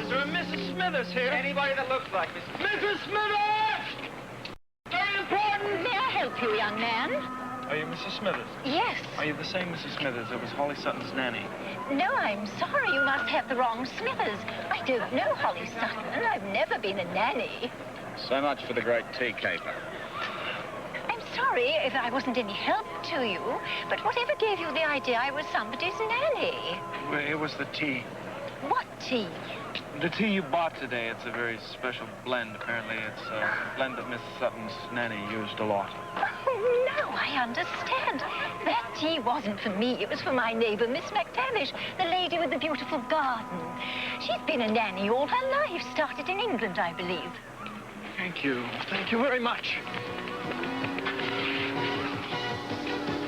Is there a Mrs. Smithers here? Anybody that looks like Mrs. Smithers! Very important! May I help you, young man? Are you Mrs. Smithers? Yes. Are you the same Mrs. Smithers that was Holly Sutton's nanny? No, I'm sorry. You must have the wrong Smithers. I don't know Holly Sutton. I've never been a nanny. So much for the great tea caper. I'm sorry if I wasn't any help to you, but whatever gave you the idea I was somebody's nanny? Well, it was the tea. What tea? The tea you bought today, it's a very special blend. Apparently, it's a blend that Miss Sutton's nanny used a lot. Oh, no, I understand. That tea wasn't for me. It was for my neighbor, Miss McTavish, the lady with the beautiful garden. She's been a nanny all her life, started in England, I believe. Thank you. Thank you very much.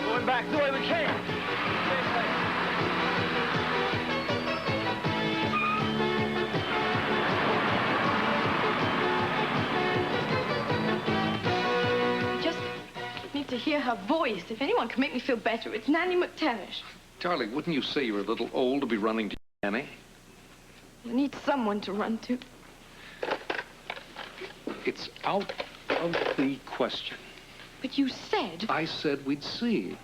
Going back the way we came. To hear her voice. If anyone can make me feel better, it's Nanny McTavish. Darling, wouldn't you say you're a little old to be running to Nanny? I need someone to run to. It's out of the question. But you said... I said we'd see.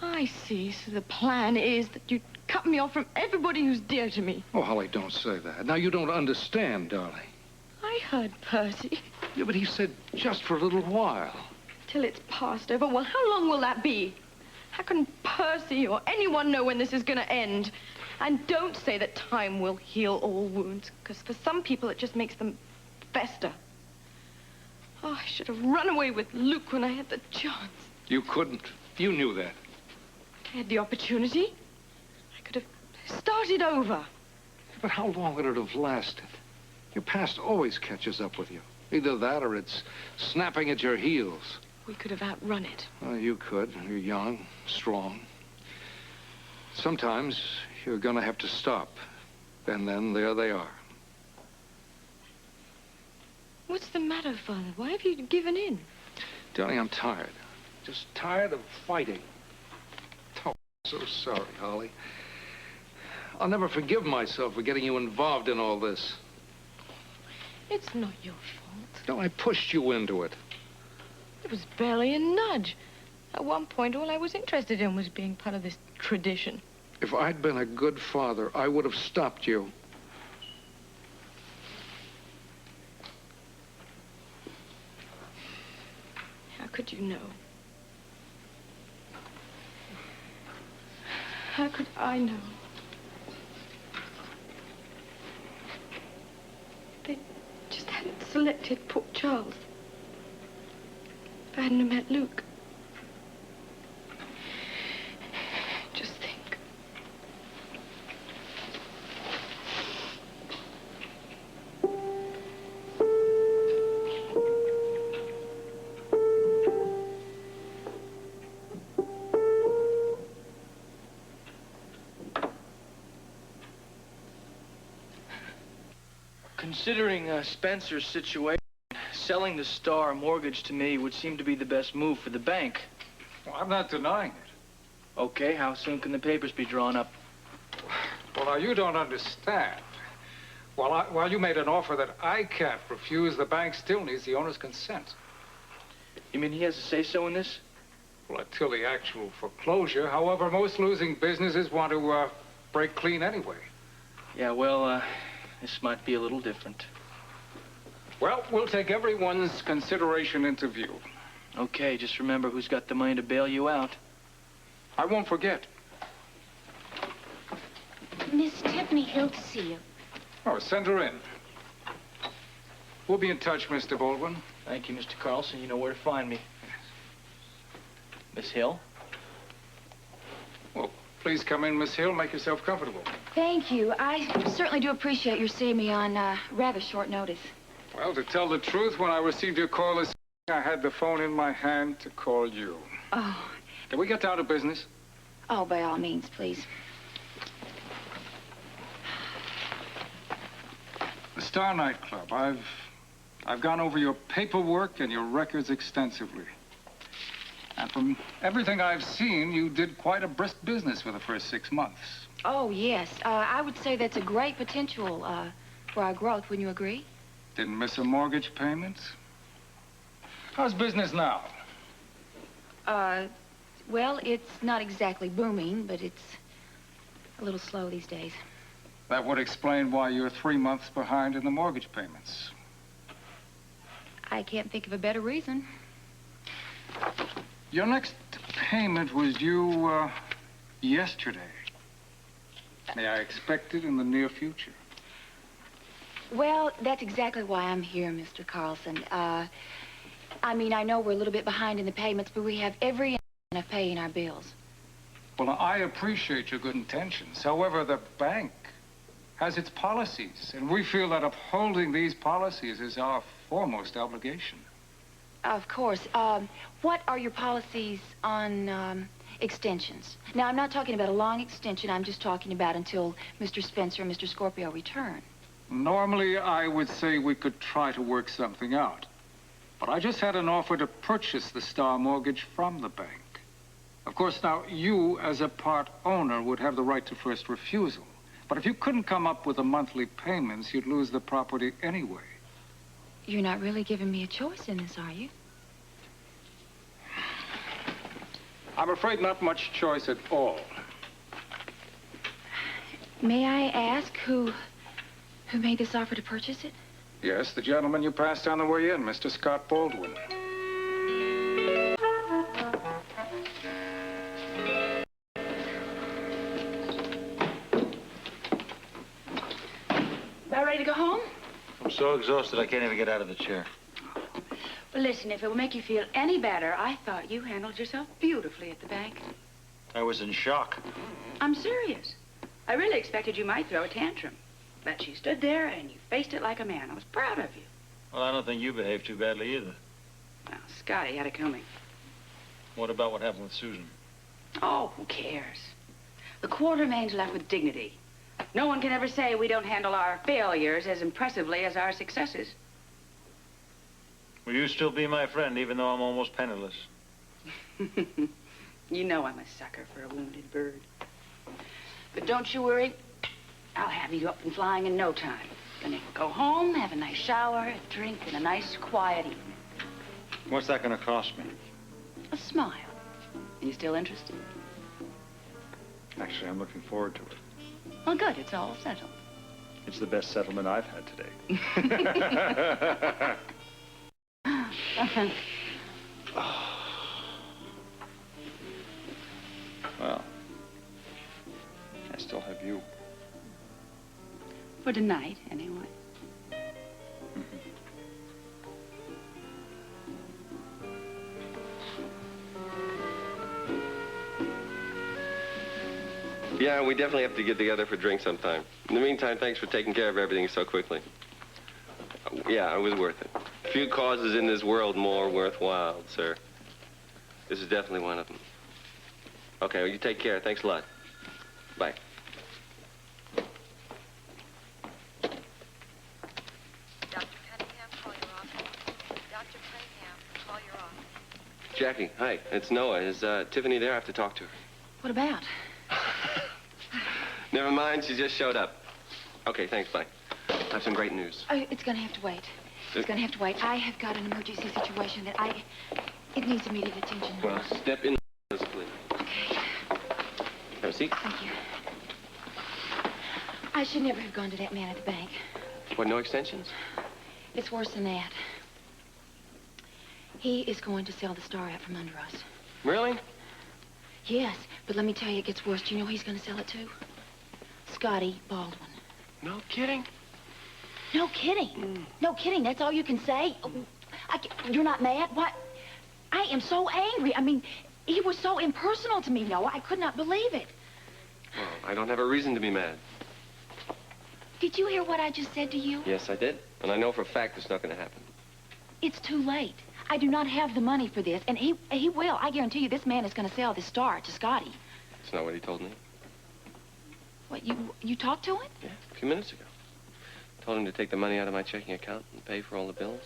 I see. So the plan is that you cut me off from everybody who's dear to me. Oh, Holly, don't say that. Now, you don't understand, darling. I heard Percy. Yeah, but he said just for a little while. Till it's passed over. Well, how long will that be? How can Percy or anyone know when this is going to end? And don't say that time will heal all wounds, because for some people it just makes them fester. Oh, I should have run away with Luke when I had the chance. You couldn't. You knew that. I had the opportunity. I could have started over. But how long would it have lasted? Your past always catches up with you. Either that or it's snapping at your heels. We could have outrun it. Well, you could. You're young, strong. Sometimes you're gonna have to stop. And then there they are. What's the matter, Father? Why have you given in? Darling, I'm tired. Just tired of fighting. Oh, I'm so sorry, Holly. I'll never forgive myself for getting you involved in all this. It's not your fault. No, I pushed you into it. It was barely a nudge. At one point, all I was interested in was being part of this tradition. If I'd been a good father, I would have stopped you. How could you know? How could I know? They just hadn't selected poor Charles. If I hadn't met Luke. Just think. Considering Spencer's situation, selling the Star mortgage to me would seem to be the best move for the bank. Well, I'm not denying it. Okay, how soon can the papers be drawn up? Well, now, you don't understand. While you made an offer that I can't refuse, the bank still needs the owner's consent. You mean he has a say-so in this? Well, until the actual foreclosure. However, most losing businesses want to break clean anyway. Yeah, well, this might be a little different. Well, we'll take everyone's consideration into view. Okay, just remember who's got the money to bail you out. I won't forget. Miss Tiffany Hill to see you. Oh, send her in. We'll be in touch, Mr. Baldwin. Thank you, Mr. Carlson. You know where to find me. Miss Hill? Well, please come in, Miss Hill. Make yourself comfortable. Thank you. I certainly do appreciate your seeing me on rather short notice. Well, to tell the truth, when I received your call this morning, I had the phone in my hand to call you. Oh. Can we get down to business? Oh, by all means, please. The Star nightclub. I've gone over your paperwork and your records extensively. And from everything I've seen, you did quite a brisk business for the first 6 months. Oh, yes. I would say that's a great potential for our growth, wouldn't you agree? Didn't miss a mortgage payment. How's business now? Well, it's not exactly booming, but it's a little slow these days. That would explain why you're 3 months behind in the mortgage payments. I can't think of a better reason. Your next payment was due, yesterday. May I expect it in the near future? Well, that's exactly why I'm here, Mr. Carlson. I mean, I know we're a little bit behind in the payments, but we have every intention of paying our bills. Well, I appreciate your good intentions. However, the bank has its policies, and we feel that upholding these policies is our foremost obligation. Of course. What are your policies on extensions? Now, I'm not talking about a long extension. I'm just talking about until Mr. Spencer and Mr. Scorpio return. Normally, I would say we could try to work something out. But I just had an offer to purchase the Star mortgage from the bank. Of course, now, you, as a part owner, would have the right to first refusal. But if you couldn't come up with the monthly payments, you'd lose the property anyway. You're not really giving me a choice in this, are you? I'm afraid not much choice at all. May I ask who made this offer to purchase it? Yes, the gentleman you passed on the way in, Mr. Scott Baldwin. About ready to go home? I'm so exhausted I can't even get out of the chair. Well, listen, if it will make you feel any better, I thought you handled yourself beautifully at the bank. I was in shock. I'm serious. I really expected you might throw a tantrum. But you stood there and you faced it like a man. I was proud of you. Well, I don't think you behaved too badly either. Well, Scotty had it coming. What about what happened with Susan? Oh, who cares? The quartermain's left with dignity. No one can ever say we don't handle our failures as impressively as our successes. Will you still be my friend, even though I'm almost penniless? You know I'm a sucker for a wounded bird. But don't you worry. I'll have you up and flying in no time. Gonna go home, have a nice shower, a drink, and a nice, quiet evening. What's that going to cost me? A smile. You still interested? Actually, I'm looking forward to it. Well, good. It's all settled. It's the best settlement I've had today. Well, I still have you. For tonight, anyway. Yeah, we definitely have to get together for drinks sometime. In the meantime, thanks for taking care of everything so quickly. Yeah, it was worth it. Few causes in this world more worthwhile, sir. This is definitely one of them. Okay, well, you take care. Thanks a lot. Bye. Jackie, hi. It's Noah. Is Tiffany there? I have to talk to her. What about? Never mind. She just showed up. Okay, thanks. Bye. I have some great news. It's gonna have to wait. It's gonna have to wait. I have got an emergency situation that it needs immediate attention. Well, step in, please. Okay. Have a seat. Thank you. I should never have gone to that man at the bank. What, no extensions? It's worse than that. He is going to sell the Star out from under us. Really? Yes, but let me tell you, it gets worse. Do you know who he's going to sell it to? Scotty Baldwin. No kidding? No kidding. No kidding. That's all you can say? You're not mad? What? I am so angry. I mean, he was so impersonal to me, Noah. I could not believe it. Well, I don't have a reason to be mad. Did you hear what I just said to you? Yes, I did. And I know for a fact it's not going to happen. It's too late. I do not have the money for this, and he will. I guarantee you this man is going to sell this Star to Scotty. That's not what he told me. What, you talked to him? Yeah, a few minutes ago. Told him to take the money out of my checking account and pay for all the bills.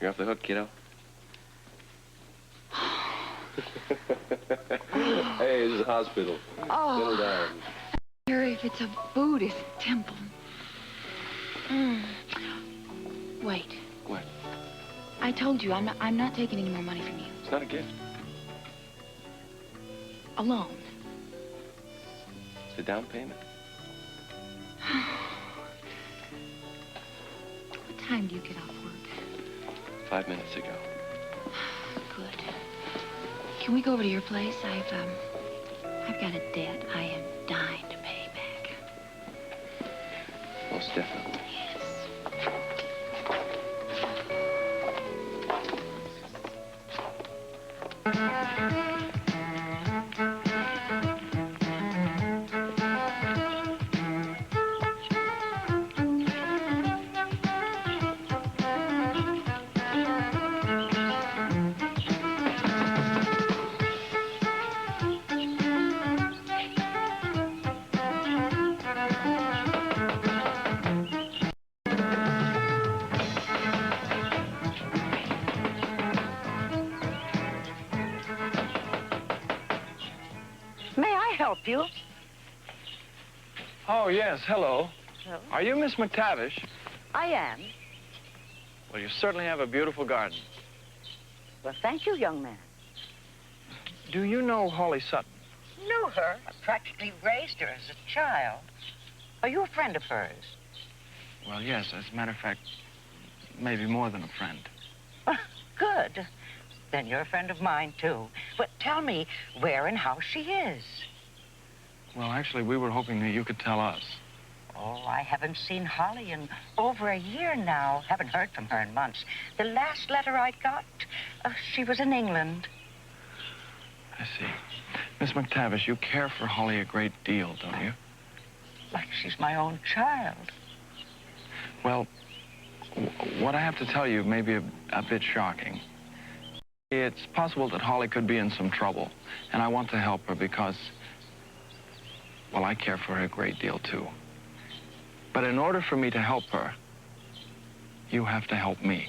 You're off the hook, kiddo. Hey, this is a hospital. Oh. Settle down. Here, if it's a Buddhist temple. Wait. What? I told you I'm not taking any more money from you. It's not a gift. A loan. It's a down payment. What time do you get off work? 5 minutes ago. Good. Can we go over to your place? I've got a debt I am dying to pay back. Most definitely. May I help you? Oh, yes, hello. Hello? Are you Miss McTavish? I am. Well, you certainly have a beautiful garden. Well, thank you, young man. Do you know Holly Sutton? Knew her. I practically raised her as a child. Are you a friend of hers? Well, yes, as a matter of fact, maybe more than a friend. Good. Then you're a friend of mine, too. But tell me where and how she is. Well, actually, we were hoping that you could tell us. Oh, I haven't seen Holly in over a year now. Haven't heard from her in months. The last letter I got, she was in England. I see. Miss McTavish, you care for Holly a great deal, don't you? Like she's my own child. Well, what I have to tell you may be a bit shocking. It's possible that Holly could be in some trouble, and I want to help her because, well, I care for her a great deal, too. But in order for me to help her, you have to help me.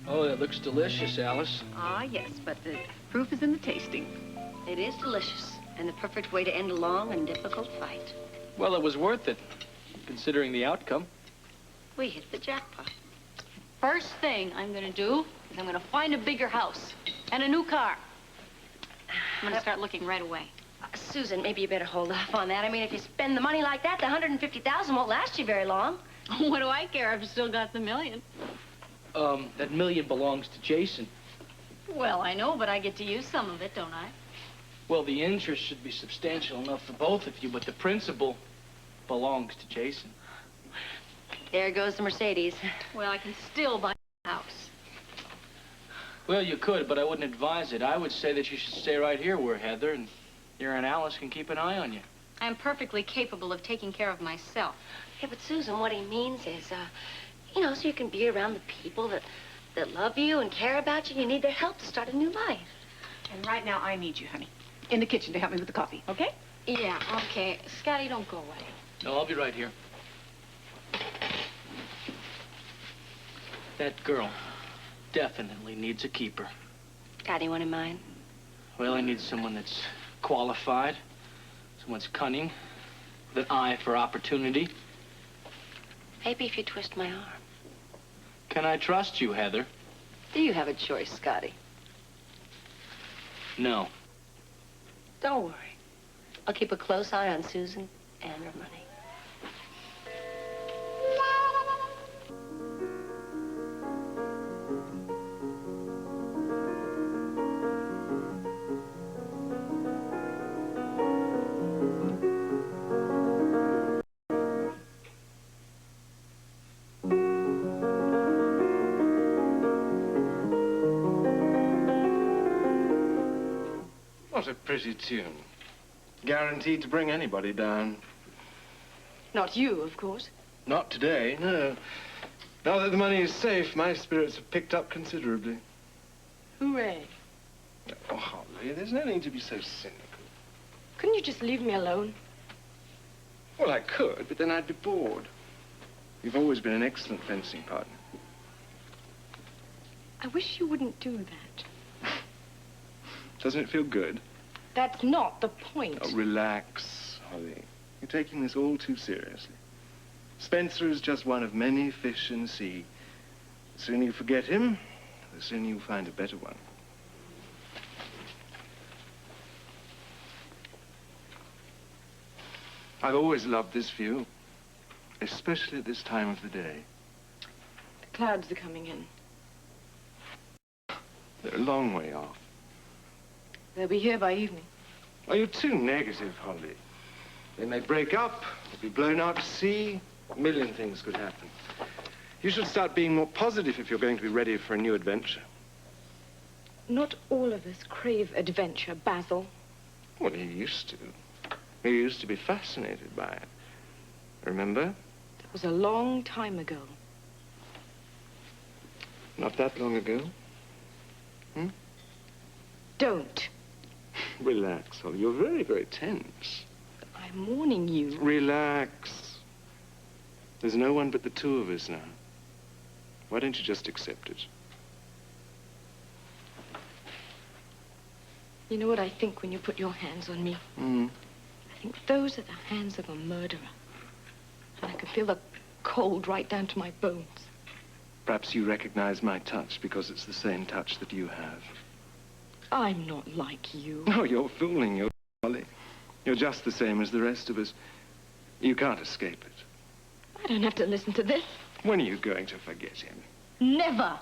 Oh, that looks delicious, Alice. Ah, yes, but the proof is in the tasting. It is delicious, and the perfect way to end a long and difficult fight. Well, it was worth it, considering the outcome. We hit the jackpot. First thing I'm gonna do is I'm gonna find a bigger house and a new car. I'm gonna start looking right away. Susan, maybe you better hold off on that. I mean, if you spend the money like that, the $150,000 won't last you very long. What do I care? I've still got the million. That $1 million belongs to Jason. Well, I know, but I get to use some of it, don't I? Well, the interest should be substantial enough for both of you, but the principal belongs to Jason. There goes the Mercedes. Well, I can still buy a house. Well, you could, but I wouldn't advise it. I would say that you should stay right here where Heather and your Aunt Alice can keep an eye on you. I'm perfectly capable of taking care of myself. Yeah, but Susan, what he means is, you know, so you can be around the people that love you and care about you. You need their help to start a new life. And right now, I need you, honey, in the kitchen to help me with the coffee, okay? Yeah, okay. Scotty, don't go away. No, I'll be right here. That girl definitely needs a keeper. Got anyone in mind? Well, I need someone that's qualified, someone's cunning, with an eye for opportunity. Maybe if you twist my arm. Can I trust you, Heather? Do you have a choice, Scotty? No. Don't worry. I'll keep a close eye on Susan and her money. What a pretty tune. Guaranteed to bring anybody down. Not you, of course. Not today, no. Now that the money is safe, my spirits have picked up considerably. Hooray. Oh, Holly, there's no need to be so cynical. Couldn't you just leave me alone? Well, I could, but then I'd be bored. You've always been an excellent fencing partner. I wish you wouldn't do that. Doesn't it feel good? That's not the point. Oh, relax, Holly. You're taking this all too seriously. Spencer is just one of many fish in the sea. The sooner you forget him, the sooner you'll find a better one. I've always loved this view, especially at this time of the day. The clouds are coming in. They're a long way off. They'll be here by evening. Oh, you're too negative, Holly. They may break up, or be blown out to sea. A million things could happen. You should start being more positive if you're going to be ready for a new adventure. Not all of us crave adventure, Basil. Well, you used to. You used to be fascinated by it. Remember? That was a long time ago. Not that long ago. Hmm? Don't. Relax, Holly. You're very, very tense. I'm warning you. Relax. There's no one but the two of us now. Why don't you just accept it? You know what I think when you put your hands on me? Hmm. I think those are the hands of a murderer. And I can feel the cold right down to my bones. Perhaps you recognize my touch because it's the same touch that you have. I'm not like you. No, you're fooling yourself, Holly. You're just the same as the rest of us. You can't escape it. I don't have to listen to this. When are you going to forget him? Never.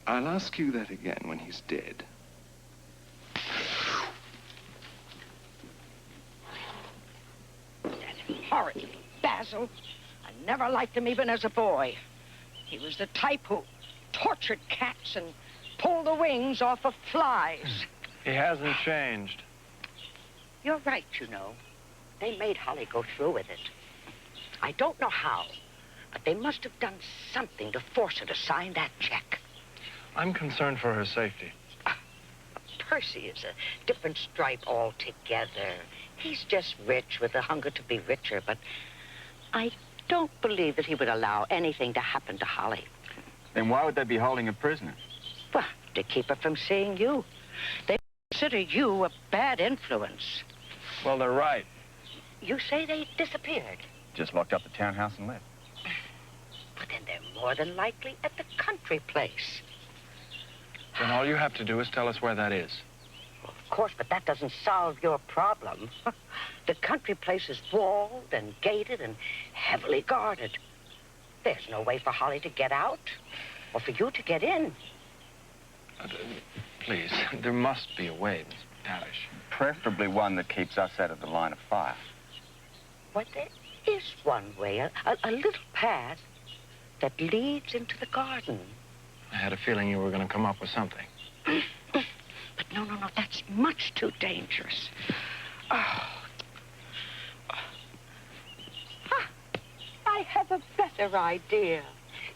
I'll ask you that again when he's dead. That horrid Basil. I never liked him even as a boy. He was the type who tortured cats and pulled the wings off of flies. He hasn't changed. You're right, you know. They made Holly go through with it. I don't know how, but they must have done something to force her to sign that check. I'm concerned for her safety. Percy is a different stripe altogether. He's just rich with a hunger to be richer, but I don't believe that he would allow anything to happen to Holly. Then why would they be holding a prisoner? Well, to keep her from seeing you. They consider you a bad influence. Well, they're right. You say they disappeared. Just locked up the townhouse and left. But then they're more than likely at the country place. Then all you have to do is tell us where that is. Well, of course, but that doesn't solve your problem. The country place is walled and gated and heavily guarded. There's no way for Holly to get out or for you to get in. Please, there must be a way, Miss McTavish. Preferably one that keeps us out of the line of fire. Well, there is one way, a little path that leads into the garden. I had a feeling you were going to come up with something. But no, that's much too dangerous. Oh. I have a better idea.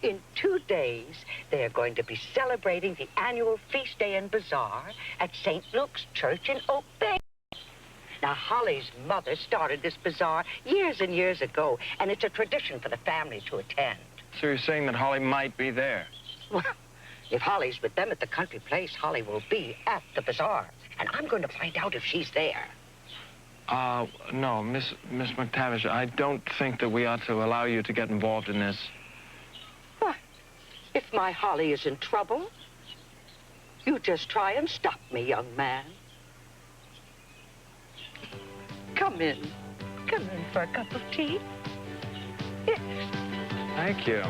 In 2 days, they're going to be celebrating the annual feast day and bazaar at St. Luke's Church in Oak Bay. Now, Holly's mother started this bazaar years and years ago, and it's a tradition for the family to attend. So you're saying that Holly might be there? Well, if Holly's with them at the country place, Holly will be at the bazaar. And I'm going to find out if she's there. No, Miss McTavish, I don't think that we ought to allow you to get involved in this. What? If my Holly is in trouble, you just try and stop me, young man. Come in. Come in for a cup of tea. Yes. Thank you.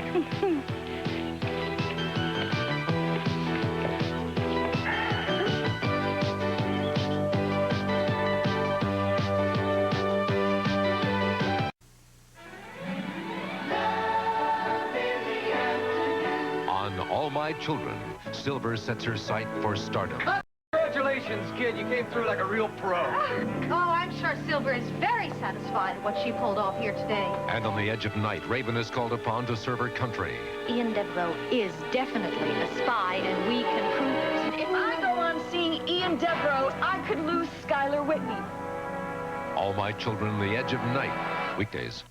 On All My Children, Silver sets her sight for stardom. Congratulations, kid. You came through like a real pro. Oh, I'm sure Silver is very satisfied with what she pulled off here today. And on the edge of night, Raven is called upon to serve her country. Ian Devereaux is definitely a spy, and we can prove it. If I go on seeing Ian Devereaux, I could lose Skylar Whitney. All My Children, the edge of night. Weekdays.